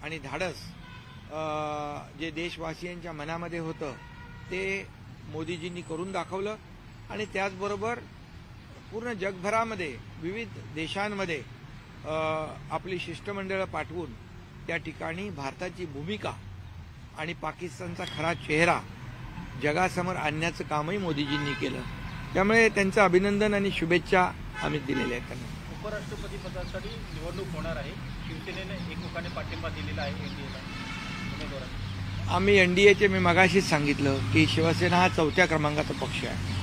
आणि धाडस जे देशवासियांच्या मनामध्ये होतं ते मोदीजींनी करून दाखवलं आणि त्याचबरोबर पूर्ण जगभरामध्ये विविध देशांमध्ये आपली शिष्टमंडळं पाठवून त्या ठिकाणी भारताची भूमिका आणि पाकिस्तानचा खरा चेहरा जगासमोर आणण्याचं कामही मोदीजींनी केलं. त्यामुळे त्यांचं अभिनंदन आणि शुभेच्छा आम्ही दिलेल्या आहेत त्यांना. उपराष्ट्रपती पदासाठी निवडणूक होणार आहे. शिवसेनेने एकमुखाने पाठिंबा दिलेला आहे एनडीएला उमेदवारांना. आम्ही एनडीएचे मी मगाशीच सांगितलं की शिवसेना हा 4थ्या क्रमांकाचा पक्ष आहे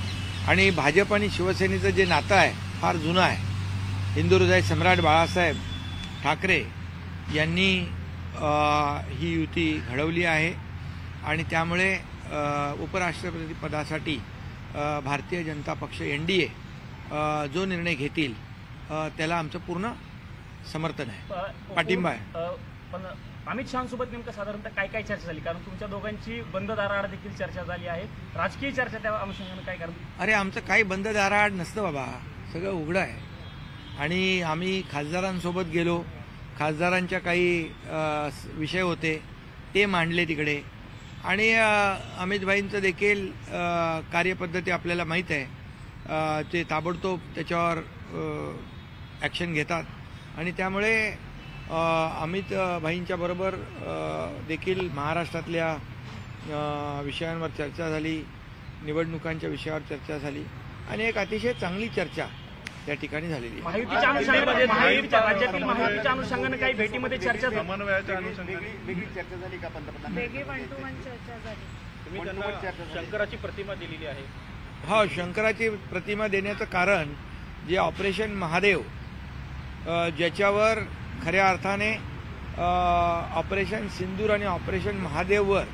आणि भाजप आणि शिवसेनेचं जे नातं आहे फार जुनं आहे. हिंदू हृदय सम्राट बाळासाहेब ठाकरे यांनी ही युती घडवली आहे आणि त्यामुळे उपराष्ट्रपती पदासाठी भारतीय जनता पक्ष एनडीए जो निर्णय घेतील त्याला आमचं पूर्ण समर्थन आहे, पाठिंबा आहे. पण अमित शहांसोबत नेमकं साधारणतः काय काय चर्चा झाली? कारण तुमच्या दोघांची बंद दाराआड देखील चर्चा झाली आहे. राजकीय चर्चा त्या अनुषंगाने काय कारण? अरे आमचं काही बंद दाराआड नसतं बाबा, सगळं उघडं आहे. आणि आम्ही खासदारांसोबत गेलो, खासदारांच्या काही विषय होते ते मांडले तिकडे आणि अमितभाईंचं देखील कार्यपद्धती आपल्याला माहीत आहे. ते ताबडतोब त्याच्यावर ॲक्शन घेतात आणि त्यामुळे अमित भाईंच्या बरोबर देखील महाराष्ट्रातल्या विषयांवर चर्चा झाली, निवडणुकांच्या विषयावर चर्चा झाली आणि एक अतिशय चांगली चर्चा त्या ठिकाणी झालेली. राज्यातील महायुतीच्या अनुषंगाने काही भेटीमध्ये चर्चा वेगळी चर्चा झाली का? पंतप्रधान वेगळी 1-to-1 चर्चा झाली. तुम्ही त्यांना शंकराची प्रतिमा दिलेली आहे. हो, शंकराची प्रतिमा देण्याचं कारण जे ऑपरेशन महादेव ज्याच्यावर खऱ्या अर्थाने ऑपरेशन सिंदूर आणि ऑपरेशन महादेववर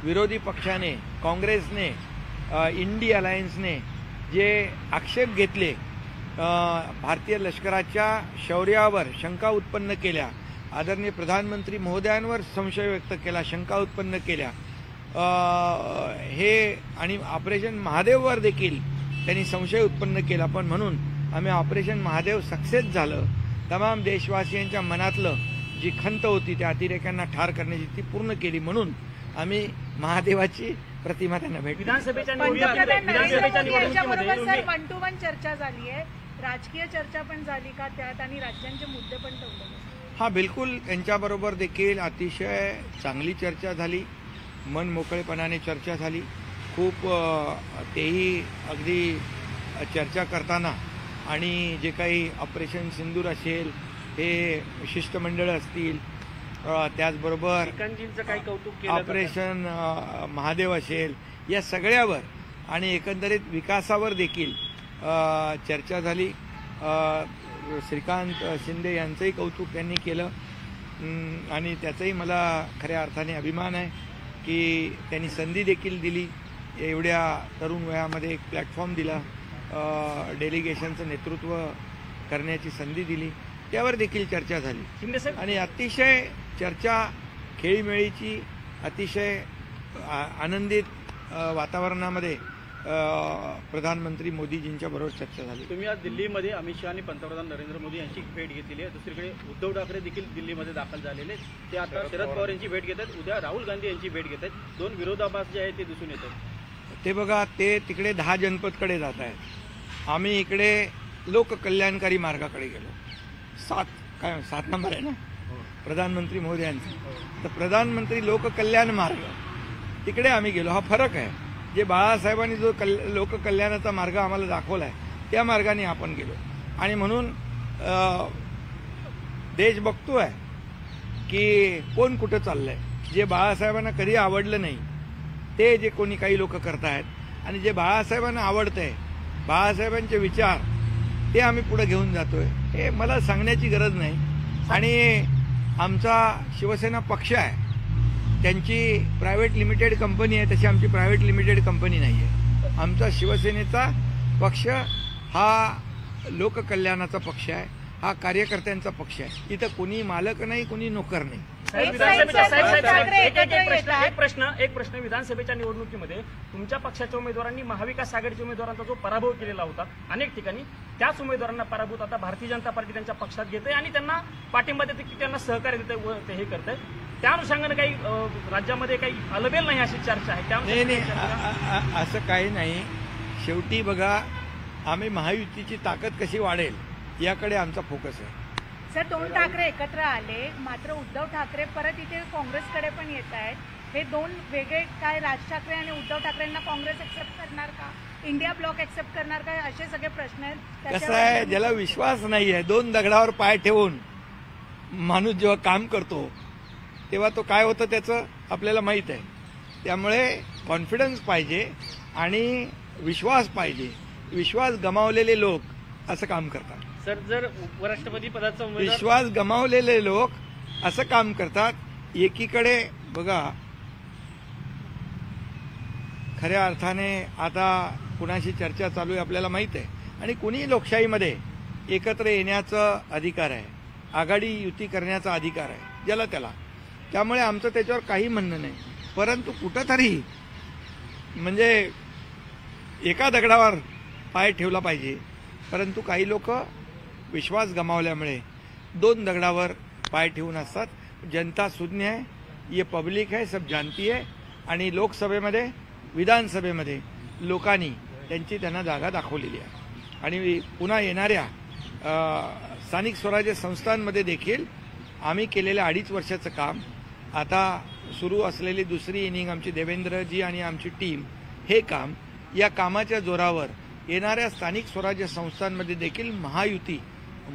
विरोधी पक्षाने, काँग्रेसने, इंडी अलायन्सने जे आक्षेप घेतले, भारतीय लष्कराच्या शौर्यावर शंका उत्पन्न केल्या, आदरणीय प्रधानमंत्री महोदयांवर संशय व्यक्त केला, शंका उत्पन्न केल्या, हे आणि ऑपरेशन महादेववर देखील त्यांनी संशय उत्पन्न केला. पण म्हणून आम्ही ऑपरेशन महादेव सक्सेस झालं. तमाम देशवासियांच्या मनातलं जी खंत होती त्या अतिरेक्यांना ठार करण्याची ती पूर्ण केली. म्हणून आम्ही महादेवाची प्रतिमा त्यांना भेटली. विधानसभेच्या 1-to-1 चर्चा झाली आहे, राजकीय चर्चा पण झाली का त्यात आणि राज्यांचे मुद्दे पण ठेवले? हा, बिलकुल. त्यांच्याबरोबर देखील अतिशय चांगली चर्चा झाली, मन मोकळेपणाने चर्चा झाली. खूप तेही अगदी चर्चा करताना आणि जे काही ऑपरेशन सिंदूर असेल, हे शिष्टमंडळ असतील, त्याचबरोबर काही कौतुक ऑपरेशन महादेव असेल, या सगळ्यावर आणि एकंदरीत विकासावर देखील चर्चा झाली. श्रीकांत शिंदे यांचंही कौतुक त्यांनी केलं आणि त्याचाही मला खऱ्या अर्थाने अभिमान आहे की त्यांनी संधी देखील दिली, एवढ्या तरुण वयामध्ये एक प्लॅटफॉर्म दिला, डेलिगेशनचं नेतृत्व करण्याची संधी दिली, त्यावर देखील चर्चा झाली. आणि अतिशय चर्चा खेळीमेळीची, अतिशय आनंदित वातावरणामध्ये प्रधानमंत्री मोदीजींच्या बरोबर चर्चा झाली. तुम्ही आज दिल्लीमध्ये अमित शहा आणि पंतप्रधान नरेंद्र मोदी यांची भेट घेतलेली आहे. दुसरीकडे उद्धव ठाकरे देखील दिल्लीमध्ये दाखल झालेले, ते आता शरद पवार यांची भेट घेत आहेत, उद्या राहुल गांधी यांची भेट घेत आहेत. दोन विरोधाभास जे आहे ते दिसून येतात. ते बघा, ते तिकडे 10 जनपदकडे जात आहेत, आम्ही इकडे लोककल्याणकारी मार्गाकडे गेलो. 7 नंबर आहे ना प्रधानमंत्री मोदयांचा, तर प्रधानमंत्री लोककल्याण मार्ग तिकडे आम्ही गेलो. हा फरक आहे. जे बाळासाहेबांनी जो लोककल्याणाचा मार्ग आम्हाला दाखवला आहे त्या मार्गाने आपण गेलो. आणि म्हणून देश बघतोय की कोण कुठं चाललंय. जे बाळासाहेबांना कधी आवडलं नाही ते जे कोणी काही लोक करतायत आणि जे बाळासाहेबांना आवडतंय, बाळासाहेबांचे विचार, ते आम्ही पुढे घेऊन जातोय. हे मला सांगण्याची गरज नाही. आणि आमचा शिवसेना पक्ष आहे, त्यांची प्रायव्हेट लिमिटेड कंपनी आहे, तशी आमची प्रायव्हेट लिमिटेड कंपनी नाही आहे. आमचा शिवसेनेचा पक्ष हा लोककल्याणाचा पक्ष आहे हा कार्यकर्त्यांचा पक्ष आहे. इथं कोणी मालक नाही, कोणी नोकर नाही. एक प्रश्न विधानसभेच्या निवडणुकीमध्ये तुमच्या पक्षाच्या उमेदवारांनी महाविकास आघाडीच्या उमेदवारांचा जो पराभव केलेला होता अनेक ठिकाणी, त्याच उमेदवारांना पराभूत आता भारतीय जनता पार्टी त्यांच्या पक्षात घेते आणि त्यांना पाठिंबा देते की त्यांना सहकार्य देते व ते हे करते. त्या अनुषंगाने काही राज्यामध्ये काही अलबेल नाही अशी चर्चा आहे. नाही, असं काही नाही. शेवटी बघा, आम्ही महायुतीची ताकद कशी वाढेल याकडे आमचा फोकस आहे. सर, दोन ठाकरे एकत्र आले, मात्र उद्धव ठाकरे परत इथे काँग्रेसकडे पण येत आहेत. हे दोन वेगळे काय, राज ठाकरे आणि उद्धव ठाकरेंना काँग्रेस एक्सेप्ट करणार का, इंडिया ब्लॉक एक्सेप्ट करणार का, असे सगळे प्रश्न आहेत. कसं आहे, ज्याला विश्वास नाही आहे, दोन दगडावर पाय ठेवून माणूस जेव्हा काम करतो तेव्हा तो काय होतं त्याचं आपल्याला माहीत आहे. त्यामुळे कॉन्फिडन्स पाहिजे आणि विश्वास पाहिजे. विश्वास गमावलेले लोक असं काम करतात. सर, जर उपराष्ट्रपती पदाचा विश्वास गमावलेले लोक असं काम करतात. एकीकडे बघा, खऱ्या अर्थाने आता कुणाशी चर्चा चालू आहे आपल्याला माहित आहे, आणि कुणी लोकशाहीमध्ये एकत्र येण्याचा अधिकार आहे, आघाडी युती करण्याचा अधिकार आहे ज्याला त्याला. त्यामुळे आमचं त्याच्यावर काही म्हणणं नाही. परंतु कुठंतरी म्हणजे एका दगडावर पाय ठेवला पाहिजे. परंतु काही लोक विश्वास गमावल्यामुळे दोन दगडावर पाय ठेवून असतात. जनता शून्य आहे, ये पब्लिक है, सब जानती है. आणि लोकसभेमध्ये, विधानसभेमध्ये लोकांनी त्यांना जागा दाखवलेली आहे. आणि पुन्हा येणाऱ्या स्थानिक स्वराज्य संस्थांमध्ये देखील आम्ही केलेल्या 2.5 वर्षाचं काम, आता सुरू असलेली दुसरी इनिंग आमची देवेंद्रजी आणि आमची टीम, हे काम, या कामाच्या जोरावर येणाऱ्या स्थानिक स्वराज्य संस्थांमध्ये देखील महायुती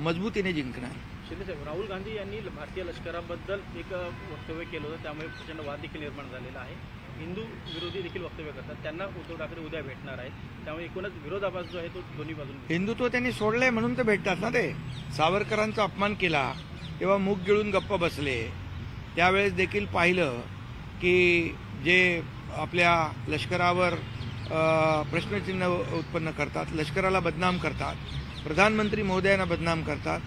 मजबूतीने जिंकणार. शिंदेसाहेब, राहुल गांधी यांनी भारतीय लष्कराबद्दल एक वक्तव्य केलं होतं, त्यामुळे प्रचंड वाद देखील निर्माण झालेला आहे. हिंदू विरोधी देखील वक्तव्य करतात. त्यांना उद्धव ठाकरे उद्या भेटणार आहेत. त्यामुळे एकूणच विरोधाभास जो आहे तो दोन्ही बाजून. हिंदुत्व त्यांनी सोडलंय म्हणून तर भेटतात ना. ते सावरकरांचा अपमान केला तेव्हा मूग गिळून गप्प बसले. त्यावेळेस देखील पाहिलं की जे आपल्या लष्करावर प्रश्नचिन्ह उत्पन्न करतात, लष्कराला बदनाम करतात, प्रधानमंत्री महोदयांना बदनाम करतात,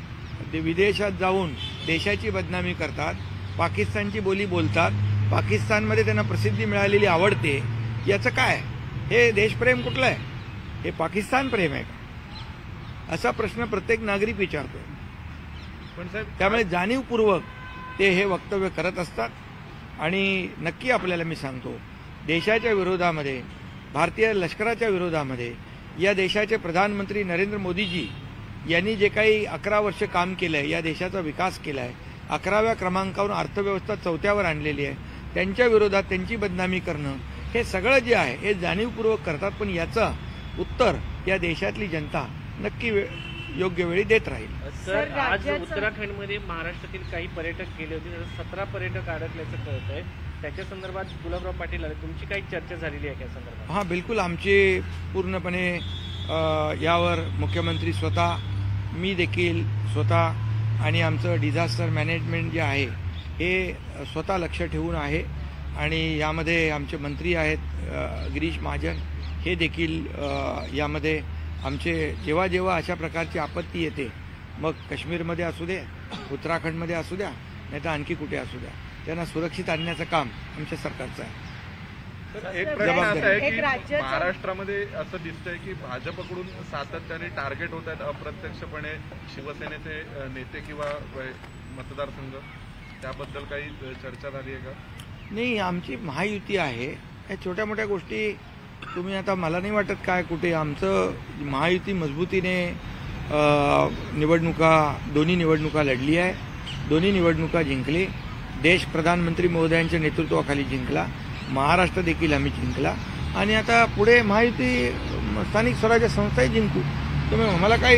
ते विदेशात जाऊन देशाची बदनामी करतात, पाकिस्तानची बोली बोलतात, पाकिस्तानमध्ये त्यांना प्रसिद्धी मिळालेली आवडते. याचं काय, हे देशप्रेम कुठलं आहे? हे पाकिस्तान प्रेम आहे का? असा प्रश्न प्रत्येक नागरिक विचारतो. पण साहेब, त्यामुळे जाणीवपूर्वक ते हे वक्तव्य करत असतात. आणि नक्की आपल्याला मी सांगतो, देशाच्या विरोधामध्ये, भारतीय लष्कराच्या विरोधामध्ये या देशाचे प्रधानमंत्री नरेंद्र मोदीजी यांनी जे काही 11 वर्ष काम केलं आहे, या देशाचा विकास केला आहे, 11व्या क्रमांकावरून अर्थव्यवस्था 4थ्यावर आणलेली आहे, त्यांच्या विरोधात त्यांची बदनामी करणं, हे सगळं जे आहे हे जाणीवपूर्वक करतात. पण याचं उत्तर या देशातली जनता नक्की योग्य वेळी देत राहील. सर, आज उत्तराखंडमध्ये महाराष्ट्रातील काही पर्यटक गेले होते, 17 पर्यटक अडकल्याचं कळत आहे. त्याच्या संदर्भात गुलाबराव पाटील आले, तुमची काही चर्चा झालेली आहे त्या संदर्भात? हां, बिलकुल. आमची पूर्णपणे यावर मुख्यमंत्री स्वतः, मी देखील स्वतः आणि आमचं डिझास्टर मॅनेजमेंट जे आहे हे स्वतः लक्ष ठेवून आहे. आणि यामध्ये आमचे मंत्री आहेत गिरीश महाजन, हे देखील यामध्ये आमचे जेव्हा जेव्हा अशा प्रकारची आपत्ती येते, मग काश्मीरमध्ये असू दे, उत्तराखंडमध्ये असू द्या, नाही तर आणखी कुठे असू द्या, त्यांना सुरक्षित आणण्याचं काम आमच्या सरकारचं आहे. एक प्रश्न असा आहे की महाराष्ट्रामध्ये असं दिसतंय की भाजपकडून सातत्याने टार्गेट होत आहेत अप्रत्यक्षपणे शिवसेनेचे नेते किंवा मतदारसंघ. त्याबद्दल काही चर्चा झाली आहे का? नाही, आमची महायुती आहे. या छोट्या मोठ्या गोष्टी तुम्ही आता, मला नाही वाटत काय कुठे. आमचं महायुती मजबूतीने दोन्ही निवडणुका लढली आहे, दोन्ही निवडणुका जिंकली. देश प्रधानमंत्री महोदयांच्या नेतृत्वाखाली जिंकला, महाराष्ट्र देखील आम्ही जिंकला. आणि आता पुढे महायुती स्थानिक स्वराज्य संस्थाही जिंकू. तुम्ही आम्हाला काही